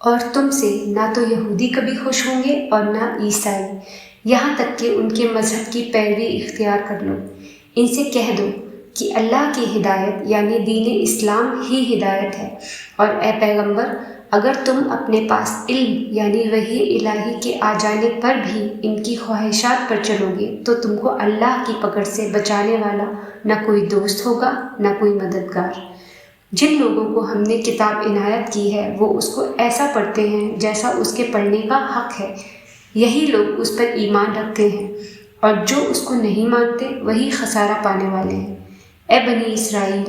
اور تم سے نہ تو یہودی کبھی خوش ہوں گے اور نہ عیسائی، یہاں تک کہ ان کے مذہب کی پیروی اختیار کر لو۔ ان سے کہہ دو کہ اللہ کی ہدایت یعنی دین اسلام ہی ہدایت ہے، اور اے پیغمبر اگر تم اپنے پاس علم یعنی وحی الہی کے آ جانے پر بھی ان کی خواہشات پر چلو گے تو تم کو اللہ کی پکڑ سے بچانے والا نہ کوئی دوست ہوگا نہ کوئی مددگار۔ جن لوگوں کو ہم نے کتاب عنایت کی ہے وہ اس کو ایسا پڑھتے ہیں جیسا اس کے پڑھنے کا حق ہے، یہی لوگ اس پر ایمان رکھتے ہیں، اور جو اس کو نہیں مانتے وہی خسارہ پانے والے ہیں۔ اے بنی اسرائیل،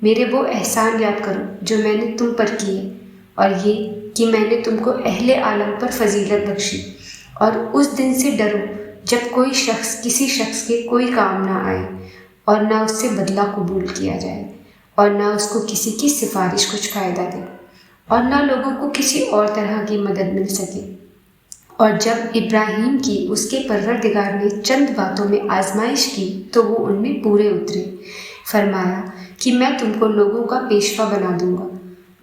میرے وہ احسان یاد کرو جو میں نے تم پر کیے، اور یہ کہ میں نے تم کو اہل عالم پر فضیلت بخشی، اور اس دن سے ڈرو جب کوئی شخص کسی شخص کے کوئی کام نہ آئے اور نہ اس سے بدلہ قبول کیا جائے، اور نہ اس کو کسی کی سفارش کچھ فائدہ دے، اور نہ لوگوں کو کسی اور طرح کی مدد مل سکے۔ اور جب ابراہیم کی اس کے پروردگار نے چند باتوں میں آزمائش کی تو وہ ان میں پورے اترے۔ فرمایا کہ میں تم کو لوگوں کا پیشوا بنا دوں گا۔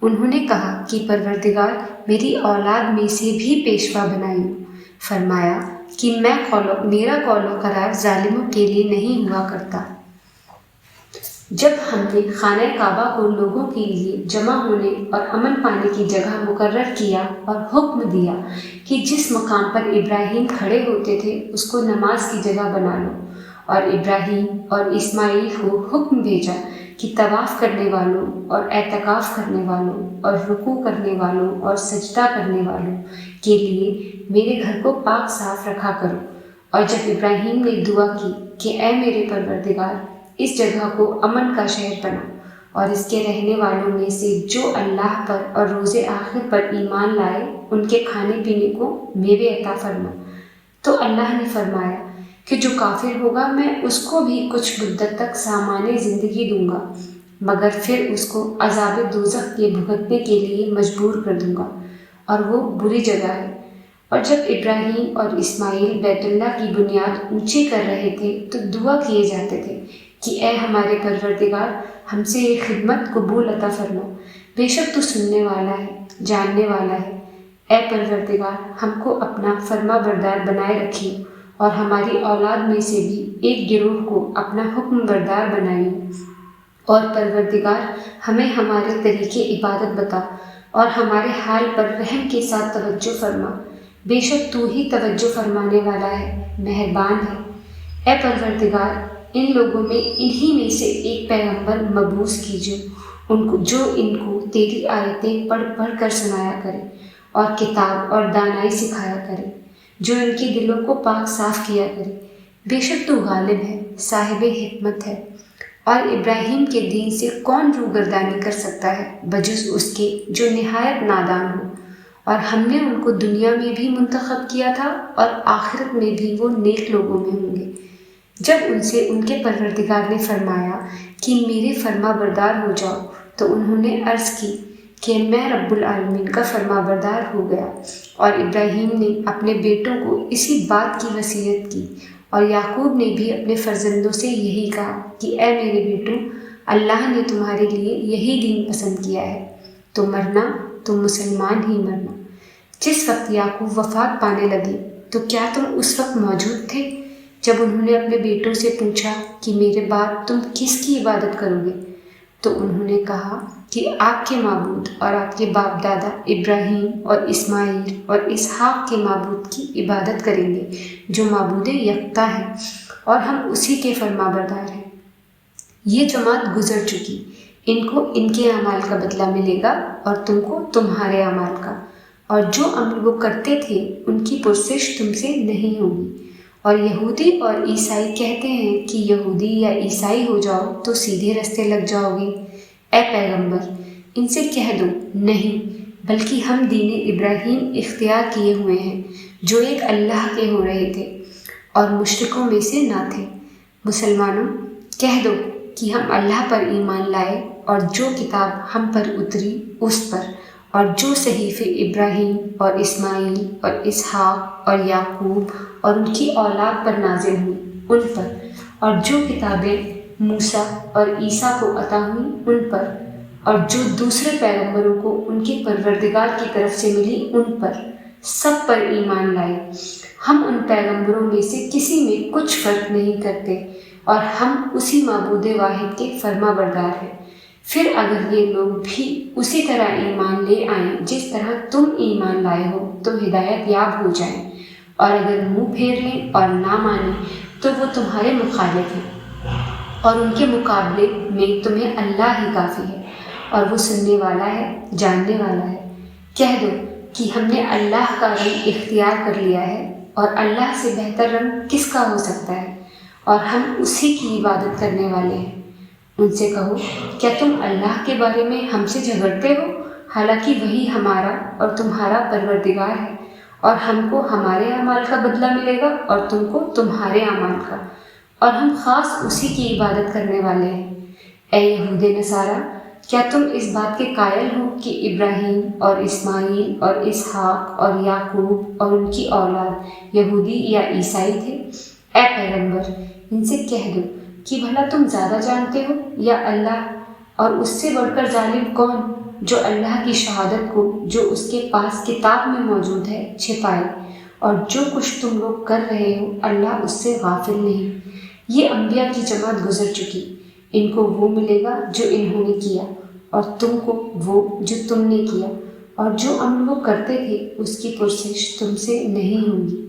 انہوں نے کہا کہ پروردگار میری اولاد میں سے بھی پیشوا بنائیو۔ فرمایا کہ میرا قول و قرار ظالموں کے لیے نہیں ہوا کرتا۔ جب ہم نے خانہ کعبہ کو لوگوں کے لیے جمع ہونے اور امن پانے کی جگہ مقرر کیا اور حکم دیا کہ جس مقام پر ابراہیم کھڑے ہوتے تھے اس کو نماز کی جگہ بنا لو، اور ابراہیم اور اسماعیل کو حکم بھیجا کہ طواف کرنے والوں اور اعتکاف کرنے والوں اور رکوع کرنے والوں اور سجدہ کرنے والوں کے لیے میرے گھر کو پاک صاف رکھا کرو۔ اور جب ابراہیم نے دعا کی کہ اے میرے پروردگار، اس جگہ کو امن کا شہر بنا، اور اس کے رہنے والوں میں سے جو اللہ پر اور روز آخر پر ایمان لائے ان کے کھانے پینے کو میوے عطا فرما، تو اللہ نے فرمایا کہ جو کافر ہوگا میں اس کو بھی کچھ مدت تک سامان زندگی دوں گا، مگر پھر اس کو عذاب دوزخ کے بھگتنے کے لیے مجبور کر دوں گا، اور وہ بری جگہ ہے۔ اور جب ابراہیم اور اسماعیل بیت اللہ کی بنیاد اونچی کر رہے تھے تو دعا کیے جاتے تھے کہ اے ہمارے پروردگار، ہم سے یہ خدمت قبول عطا فرما، بے شک تو سننے والا ہے، جاننے والا ہے۔ اے پروردگار، ہم کو اپنا فرما بردار بنائے رکھیے، اور ہماری اولاد میں سے بھی ایک گروہ کو اپنا حکم بردار بنائیے، اور پروردگار ہمیں ہمارے طریقے عبادت بتا، اور ہمارے حال پر رحم کے ساتھ توجہ فرما، بے شک تو ہی توجہ فرمانے والا ہے، مہربان ہے۔ اے پروردگار، ان لوگوں میں انہی میں سے ایک پیغمبر مبعوث کیجو جو ان کو تیری آیتیں پڑھ پڑھ کر سنایا کرے، اور کتاب اور دانائی سکھایا کرے، جو ان کے دلوں کو پاک صاف کیا کرے، بے شک تو غالب ہے، صاحب حکمت ہے۔ اور ابراہیم کے دین سے کون روگردانی کر سکتا ہے بجز اس کے جو نہایت نادان ہو، اور ہم نے ان کو دنیا میں بھی منتخب کیا تھا اور آخرت میں بھی وہ نیک لوگوں میں ہوں گے۔ جب ان سے ان کے پروردگار نے فرمایا کہ میرے فرما بردار ہو جاؤ تو انہوں نے عرض کی کہ میں رب العالمین کا فرما بردار ہو گیا۔ اور ابراہیم نے اپنے بیٹوں کو اسی بات کی وصیت کی، اور یعقوب نے بھی اپنے فرزندوں سے یہی کہا کہ اے میرے بیٹوں، اللہ نے تمہارے لیے یہی دین پسند کیا ہے، تو مرنا تم مسلمان ہی مرنا۔ جس وقت یعقوب وفات پانے لگے تو کیا تم اس وقت موجود تھے جب انہوں نے اپنے بیٹوں سے پوچھا کہ میرے بعد تم کس کی عبادت کرو گے؟ تو انہوں نے کہا کہ آپ کے معبود اور آپ کے باپ دادا ابراہیم اور اسماعیل اور اسحاق کے معبود کی عبادت کریں گے جو معبود یکتا ہے، اور ہم اسی کے فرما بردار ہیں۔ یہ جماعت گزر چکی، ان کو ان کے اعمال کا بدلہ ملے گا اور تم کو تمہارے اعمال کا، اور جو عمل وہ کرتے تھے ان کی پرسش تم سے نہیں ہوگی۔ اور یہودی اور عیسائی کہتے ہیں کہ یہودی یا عیسائی ہو جاؤ تو سیدھے رستے لگ جاؤ گے۔ اے پیغمبر، ان سے کہہ دو نہیں، بلکہ ہم دین ابراہیم اختیار کیے ہوئے ہیں جو ایک اللہ کے ہو رہے تھے اور مشرکوں میں سے نہ تھے۔ مسلمانوں، کہہ دو کہ ہم اللہ پر ایمان لائے اور جو کتاب ہم پر اتری اس پر، اور جو صحیفے ابراہیم اور اسماعیل اور اسحاق اور یعقوب اور ان کی اولاد پر نازل ہوئی ان پر، اور جو کتابیں موسیٰ اور عیسیٰ کو عطا ہوئیں ان پر، اور جو دوسرے پیغمبروں کو ان کے پروردگار کی طرف سے ملی ان پر سب پر ایمان لائے۔ ہم ان پیغمبروں میں سے کسی میں کچھ فرق نہیں کرتے اور ہم اسی معبود واحد کے فرما بردار ہیں۔ پھر اگر یہ لوگ بھی اسی طرح ایمان لے آئیں جس طرح تم ایمان لائے ہو تو ہدایت یاب ہو جائیں، اور اگر منہ پھیر لیں اور نہ مانیں تو وہ تمہارے مخالف ہیں، اور ان کے مقابلے میں تمہیں اللہ ہی کافی ہے، اور وہ سننے والا ہے، جاننے والا ہے۔ کہہ دو کہ ہم نے اللہ کا رنگ اختیار کر لیا ہے، اور اللہ سے بہتر رنگ کس کا ہو سکتا ہے، اور ہم اسی کی عبادت کرنے والے ہیں۔ ان سے کہو، کیا تم اللہ کے بارے میں ہم سے جھگڑتے ہو، حالانکہ وہی ہمارا اور تمہارا پروردگار ہے، اور ہم کو ہمارے اعمال کا بدلہ ملے گا اور تم کو تمہارے اعمال کا، اور ہم خاص اسی کی عبادت کرنے والے ہیں۔ اے یہود نصارا، کیا تم اس بات کے قائل ہو کہ ابراہیم اور اسماعیل اور اسحاق اور یعقوب اور ان کی اولاد یہودی یا عیسائی تھے؟ اے پیغمبر، ان سے کہہ دو کہ بھلا تم زیادہ جانتے ہو یا اللہ، اور اس سے بڑھ کر ظالم کون جو اللہ کی شہادت کو جو اس کے پاس کتاب میں موجود ہے چھپائے، اور جو کچھ تم لوگ کر رہے ہو اللہ اس سے غافل نہیں۔ یہ انبیاء کی جماعت گزر چکی، ان کو وہ ملے گا جو انہوں نے کیا، اور تم کو وہ جو تم نے کیا، اور جو عمل وہ کرتے تھے اس کی پرسش تم سے نہیں ہوگی۔